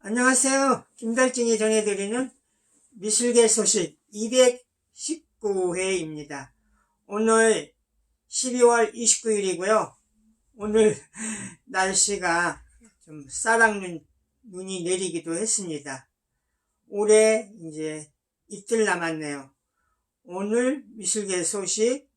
안녕하세요. 김달증이 전해드리는 미술계 소식 219회입니다. 오늘 12월 29일이고요. 오늘 날씨가 좀 눈이 내리기도 했습니다. 올해 이제 이틀 남았네요. 오늘 미술계 소식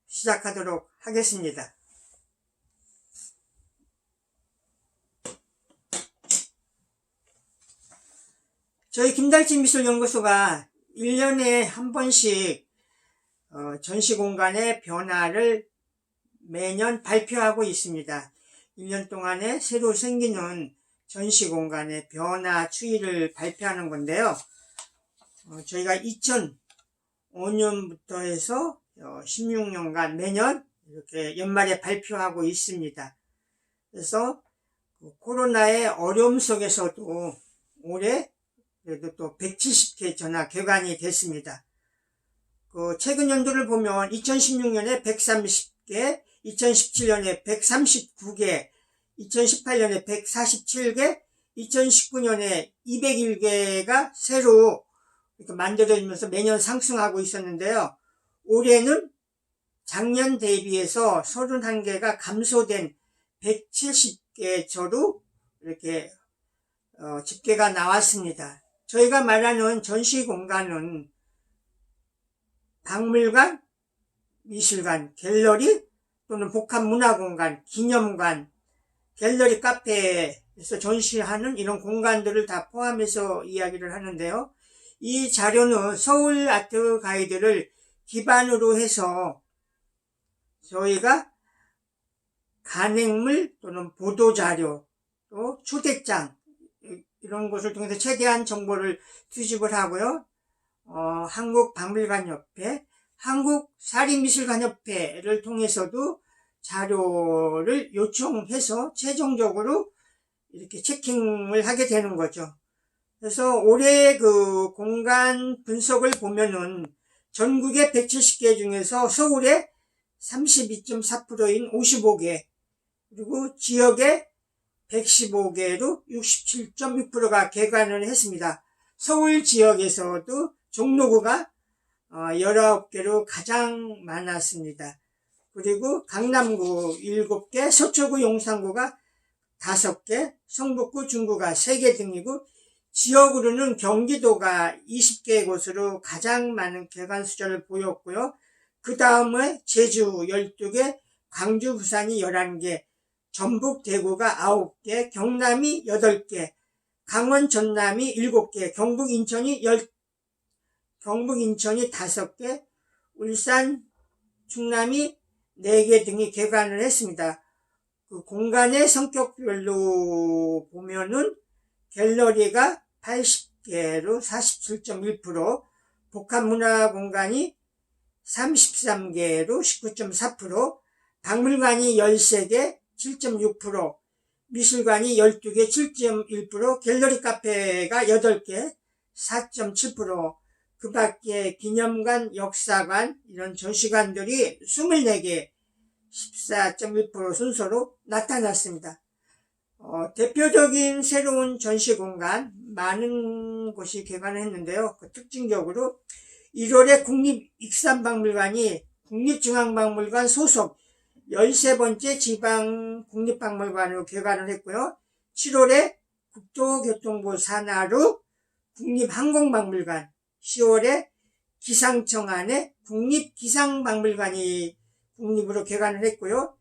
시작하도록 하겠습니다. 저희 김달진 미술연구소가 1년에 한 번씩 전시공간의 변화를 매년 발표하고 있습니다. 1년 동안에 새로 생기는 전시공간의 변화 추이를 발표하는 건데요. 저희가 2005년부터 해서 16년간 매년 이렇게 연말에 발표하고 있습니다. 그래서 코로나의 어려움 속에서도 올해 그래도 또 170개 전화 개관이 됐습니다. 최근 연도를 보면 2016년에 130개, 2017년에 139개, 2018년에 147개, 2019년에 201개가 새로 이렇게 만들어지면서 매년 상승하고 있었는데요. 올해는 작년 대비해서 31개가 감소된 170개조로 이렇게 집계가 나왔습니다. 저희가 말하는 전시공간은 박물관, 미술관, 갤러리 또는 복합문화공간, 기념관, 갤러리 카페에서 전시하는 이런 공간들을 다 포함해서 이야기를 하는데요. 이 자료는 서울 아트 가이드를 기반으로 해서 저희가 간행물 또는 보도자료 또 초대장 이런 것을 통해서 최대한 정보를 수집을 하고요. 한국박물관협회, 한국사립미술관협회를 통해서도 자료를 요청해서 최종적으로 이렇게 체킹을 하게 되는 거죠. 그래서 올해 공간 분석을 보면은 전국의 170개 중에서 서울에 32.4%인 55개, 그리고 지역에 115개로 67.6%가 개관을 했습니다. 서울 지역에서도 종로구가 19개로 가장 많았습니다. 그리고 강남구 7개, 서초구 용산구가 5개, 성북구 중구가 3개 등이고, 지역으로는 경기도가 20개 곳으로 가장 많은 개관 숫자를 보였고요. 그 다음에 제주 12개, 광주, 부산이 11개, 전북, 대구가 9개, 경남이 8개, 강원, 전남이 7개, 경북, 인천이 5개, 울산, 충남이 4개 등이 개관을 했습니다. 공간의 성격별로 보면은 갤러리가 80개로 47.1%, 복합문화공간이 33개로 19.4%, 박물관이 13개, 7.6%, 미술관이 12개, 7.1%, 갤러리 카페가 8개, 4.7%, 그 밖에 기념관, 역사관, 이런 전시관들이 24개, 14.1% 순서로 나타났습니다. 대표적인 새로운 전시공간, 많은 곳이 개관을 했는데요. 특징적으로 1월에 국립익산박물관이 국립중앙박물관 소속 13번째 지방 국립박물관으로 개관을 했고요. 7월에 국토교통부 산하로 국립항공박물관, 10월에 기상청 안에 국립기상박물관이 국립으로 개관을 했고요.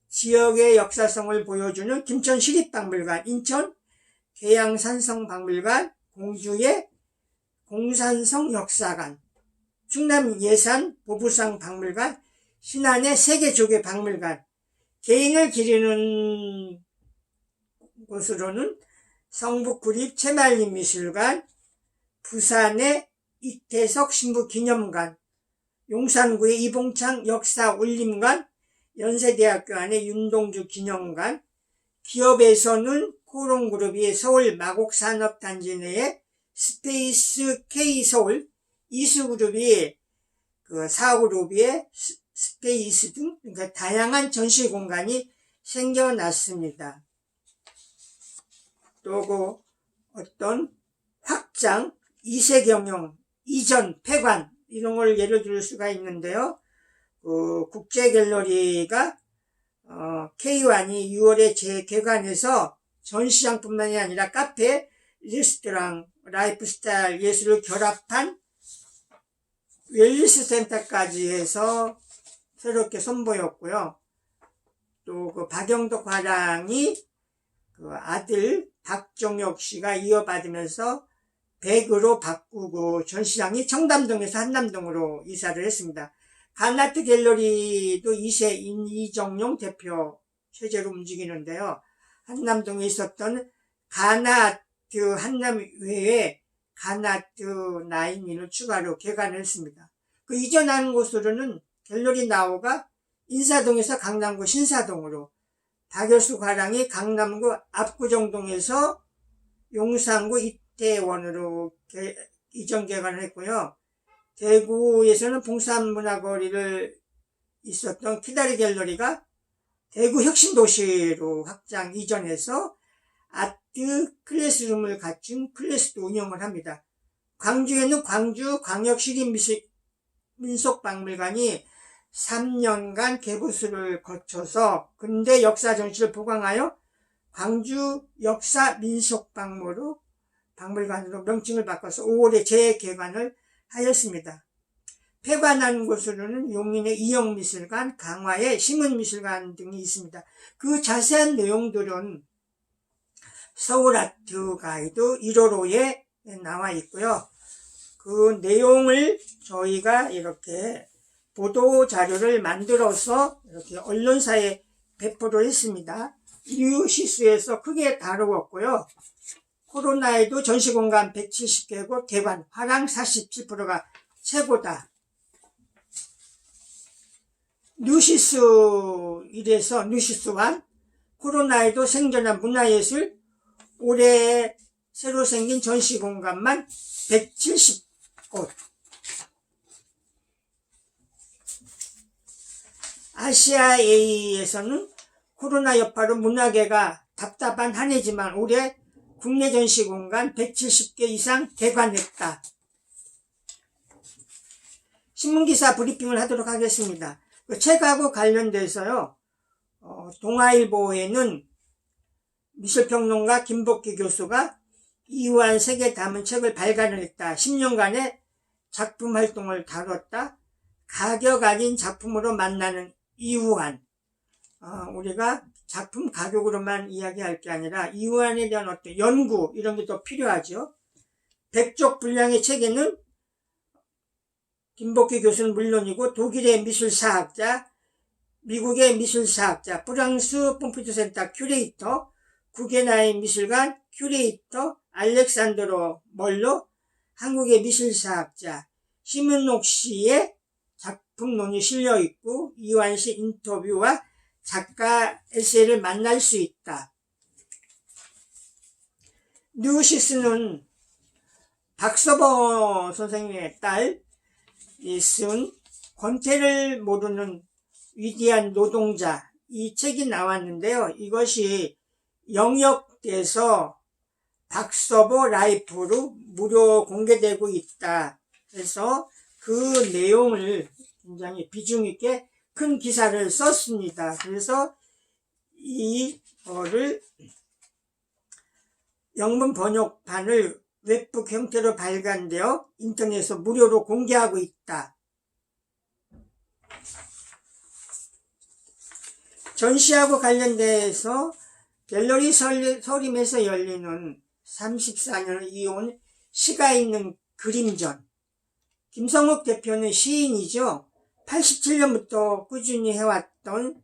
지역의 역사성을 보여주는 김천시립박물관, 인천 계양산성박물관, 공주의 공산성 역사관, 충남 예산 보부상 박물관, 신안의 세계조개박물관, 개인을 기리는 곳으로는 성북구립 채말림미술관, 부산의 이태석 신부기념관, 용산구의 이봉창 역사올림관, 연세대학교 안에 윤동주 기념관, 기업에서는 코롱그룹이 서울 마곡산업단지 내에 스페이스 K서울, 이수그룹이 사그룹의 스페이스 등 그러니까 다양한 전시 공간이 생겨났습니다. 또 그 어떤 확장, 이세 경영, 이전, 폐관 이런 걸 예를 들 수가 있는데요. 그 국제갤러리가 K1이 6월에 재개관해서 전시장뿐만이 아니라 카페, 레스토랑, 라이프스타일 예술을 결합한 웰니스 센터까지 해서 새롭게 선보였고요. 또 그 박영덕 화랑이 그 아들 박종혁 씨가 이어받으면서 100으로 바꾸고 전시장이 청담동에서 한남동으로 이사를 했습니다. 간아트 갤러리도 2세 이정용 대표 체제로 움직이는데요. 한남동에 있었던 간아트 한남 외에 간아트 9을 추가로 개관을 했습니다. 그 이전한 곳으로는 갤러리 나우가 인사동에서 강남구 신사동으로, 박여수 화랑이 강남구 압구정동에서 용산구 이태원으로 이전 개관을 했고요. 대구에서는 봉산문화거리를 있었던 키다리 갤러리가 대구 혁신도시로 확장 이전해서 아트 클래스룸을 갖춘 클래스도 운영을 합니다. 광주에는 광주 광역시립민속박물관이 3년간 개보수를 거쳐서 근대 역사 전시를 보강하여 광주 역사민속박물관으로 명칭을 바꿔서 5월에 재개관을 하였습니다. 폐관한 곳으로는 용인의 이영미술관, 강화의 신문미술관 등이 있습니다. 그 자세한 내용들은 서울아트 가이드 1호로에 나와 있고요. 그 내용을 저희가 이렇게 보도 자료를 만들어서 이렇게 언론사에 배포를 했습니다. 뉴시스에서 크게 다루었고요. 코로나에도 전시공간 170개국 개관, 화랑 47%가 최고다. 뉴시스 1에서 뉴시스 1, 코로나에도 생존한 문화예술, 올해 새로 생긴 전시공간만 170곳. 아시아 A에서는 코로나 여파로 문화계가 답답한 한 해지만 올해 국내 전시공간 170개 이상 개관했다. 신문기사 브리핑을 하도록 하겠습니다. 그 책하고 관련돼서요, 동아일보에는 미술평론가 김복기 교수가 이우한 세계 담은 책을 발간을 했다. 10년간의 작품 활동을 다뤘다. 가격 아닌 작품으로 만나는 이우한. 우리가 작품 가격으로만 이야기할 게 아니라 이우한에 대한 어떤 연구 이런 게 더 필요하죠. 100쪽 분량의 책에는 김복기 교수는 물론이고 독일의 미술사학자, 미국의 미술사학자, 프랑스 폼피두 센터 큐레이터, 구겐하임 미술관 큐레이터 알렉산드로 멀로, 한국의 미술사학자 심은옥 씨의 작품론이 실려있고 이완 씨 인터뷰와 작가 에세이를 만날 수 있다. 뉴시스는 박서버 선생님의 딸 쓴 권태를 모르는 위대한 노동자, 이 책이 나왔는데요. 이것이 영역돼서 박서버 라이프로 무료 공개되고 있다. 그래서 그 내용을 굉장히 비중 있게 큰 기사를 썼습니다. 그래서 이거를 영문 번역판을 웹북 형태로 발간되어 인터넷에서 무료로 공개하고 있다. 전시하고 관련돼서 갤러리 서림에서 열리는 34년을 이어온 시가 있는 그림전. 김성욱 대표는 시인이죠. 87년부터 꾸준히 해왔던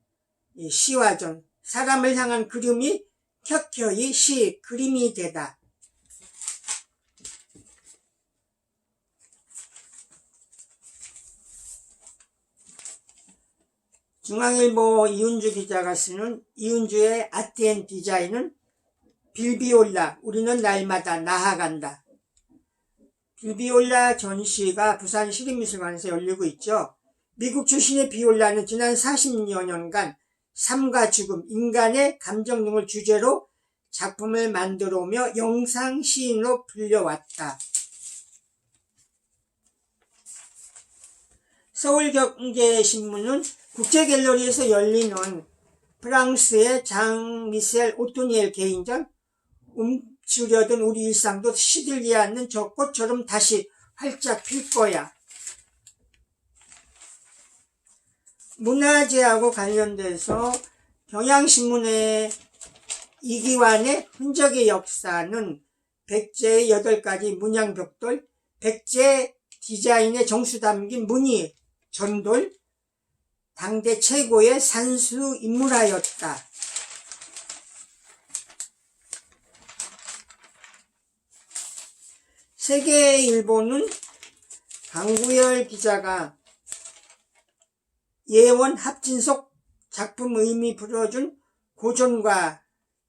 시화전, 사람을 향한 그림이 켜켜이 시, 그림이 되다. 중앙일보 이은주 기자가 쓰는 이은주의 아트앤디자인은 빌비올라, 우리는 날마다 나아간다. 빌비올라 전시가 부산 시립미술관에서 열리고 있죠. 미국 출신의 비올라는 지난 40여 년간 삶과 죽음, 인간의 감정 등을 주제로 작품을 만들어 오며 영상 시인으로 불려왔다. 서울경제신문은 국제갤러리에서 열리는 프랑스의 장 미셀 오토니엘 개인전 움츠려든 우리 일상도 시들지 않는 저 꽃처럼 다시 활짝 필 거야. 문화재하고 관련돼서 경향신문의 이기환의 흔적의 역사는 백제의 8가지 문양벽돌, 백제 디자인의 정수 담긴 무늬 전돌, 당대 최고의 산수 인물하였다. 세계일보는 강구열 기자가 예원 합진속 작품 의미 풀어준 고전과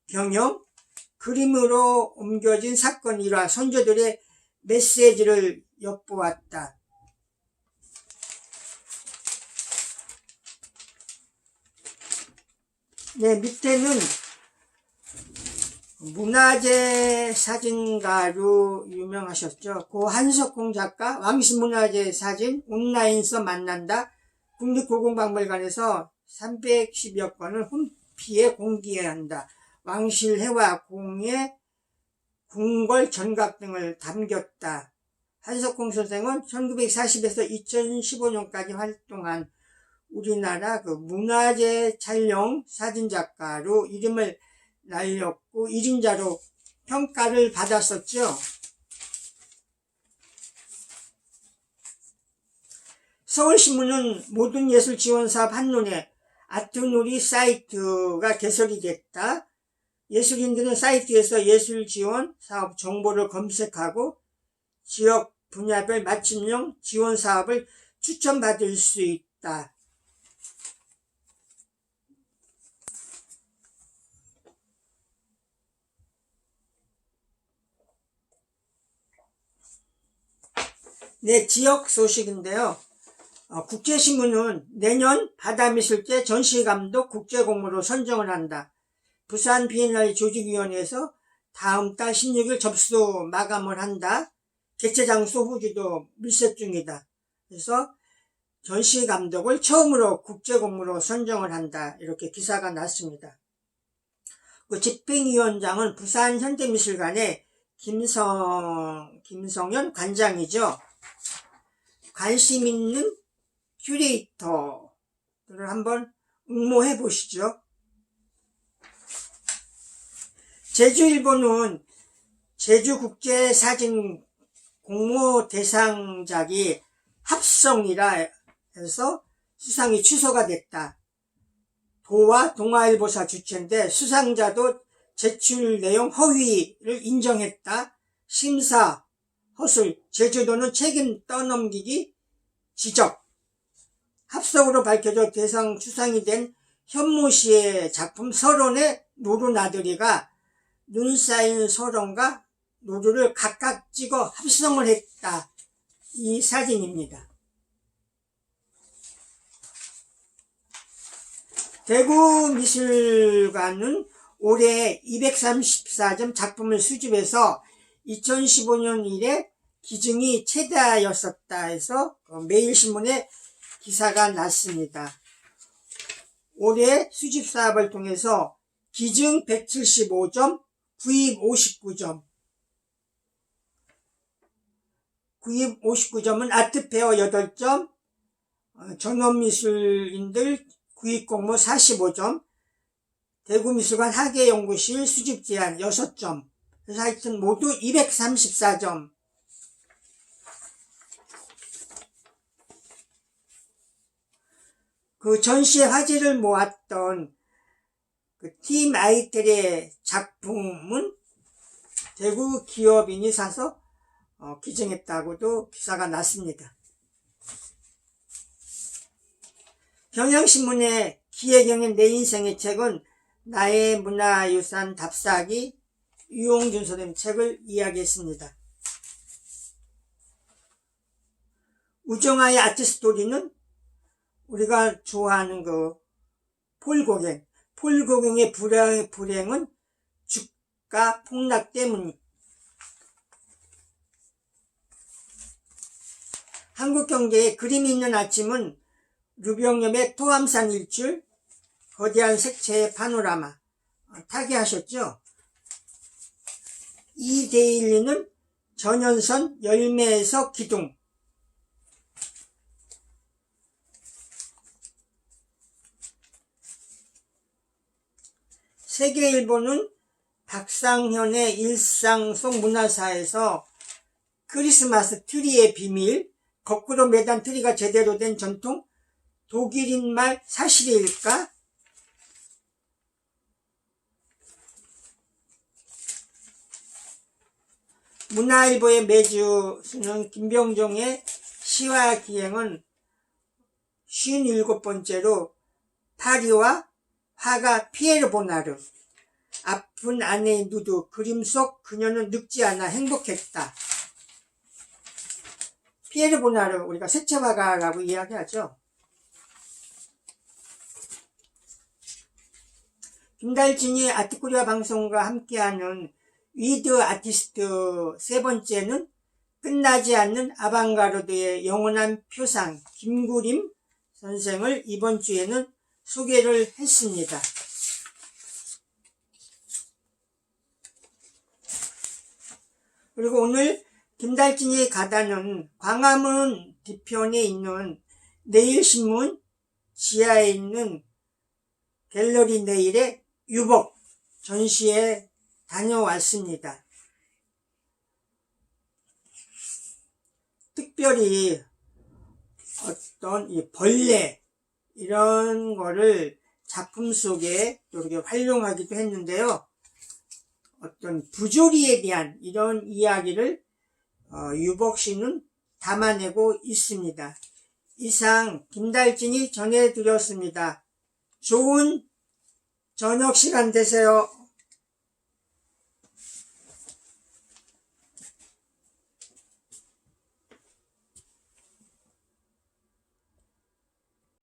경영, 그림으로 옮겨진 사건 일화, 선조들의 메시지를 엿보았다. 네, 밑에는 문화재 사진가로 유명하셨죠. 고 한석홍 작가 왕실문화재 사진 온라인서 만난다. 국립고궁박물관에서 310여 건을 홈피에 공개해야 한다. 왕실해와 공예, 궁궐 전각 등을 담겼다. 한석홍 선생은 1940에서 2015년까지 활동한 우리나라 문화재 촬영 사진작가로 이름을 날렸고 1인자로 평가를 받았었죠. 서울신문은 모든예술지원사업 한눈에 아트누리 사이트가 개설이 됐다. 예술인들은 사이트에서 예술지원 사업 정보를 검색하고 지역 분야별 맞춤형 지원 사업을 추천받을 수 있다. 네, 지역 소식인데요. 국제신문은 내년 바다미술제 전시감독 국제공모로 선정을 한다. 부산 비엔날레 조직위원회에서 다음 달 16일 접수 마감을 한다. 개최 장소 후기도 밀색 중이다. 그래서 전시감독을 처음으로 국제공모로 선정을 한다. 이렇게 기사가 났습니다. 그 집행위원장은 부산현대미술관의 김성현 관장이죠. 관심 있는 큐레이터를 한번 응모해 보시죠. 제주일보는 제주국제사진 공모 대상작이 합성이라 해서 수상이 취소가 됐다. 도와 동아일보사 주체인데 수상자도 제출 내용 허위를 인정했다. 심사 허술, 제주도는 책임 떠넘기기 지적. 합성으로 밝혀져 대상 수상이 된 현모씨의 작품 설원의 노루나들이가 눈 쌓인 설원과 노루를 각각 찍어 합성을 했다. 이 사진입니다. 대구미술관은 올해 234점 작품을 수집해서 2015년 이래 기증이 최다였었다 해서 매일신문에 기사가 났습니다. 올해 수집 사업을 통해서 기증 175점, 구입 59점. 구입 59점은 아트페어 8점, 전원미술인들 구입 공모 45점, 대구미술관 학예연구실 수집 제한 6점. 그래서 하여튼 모두 234점. 그 전시의 화제를 모았던 그 팀 아이텔의 작품은 대구 기업인이 사서 기증했다고도 기사가 났습니다. 경향신문의 기혜경의 내 인생의 책은 나의 문화유산 답사기 유용준 선생님 책을 이야기했습니다. 우정아의 아트스토리는 우리가 좋아하는 폴 고갱의 불행은 물가 폭락 때문. 한국 경제에 그림이 있는 아침은 류병엽의 토암산 일출, 거대한 색채의 파노라마. 타기하셨죠? 이데일리는 전연선 열매에서 기둥. 세계일보는 박상현의 일상 속 문화사에서 크리스마스 트리의 비밀, 거꾸로 매단 트리가 제대로 된 전통, 독일인 말 사실일까? 문화일보의 매주 쓰는 김병종의 시와 기행은 57번째로 파리와 화가 피에르 보나르. 아픈 아내의 누드, 그림 속 그녀는 늙지 않아 행복했다. 피에르 보나르, 우리가 색채화가라고 이야기하죠. 김달진이 아트코리아 방송과 함께하는 위드 아티스트 세 번째는 끝나지 않는 아방가르드의 영원한 표상 김구림 선생을 이번 주에는 소개를 했습니다. 그리고 오늘 김달진이 가다는 광화문 뒤편에 있는 내일신문 지하에 있는 갤러리 내일의 유복 전시에 다녀왔습니다. 특별히 어떤 이 벌레 이런 거를 작품 속에 또 이렇게 활용하기도 했는데요. 어떤 부조리에 대한 이런 이야기를 유복 씨는 담아내고 있습니다. 이상 김달진이 전해드렸습니다. 좋은 저녁 시간 되세요.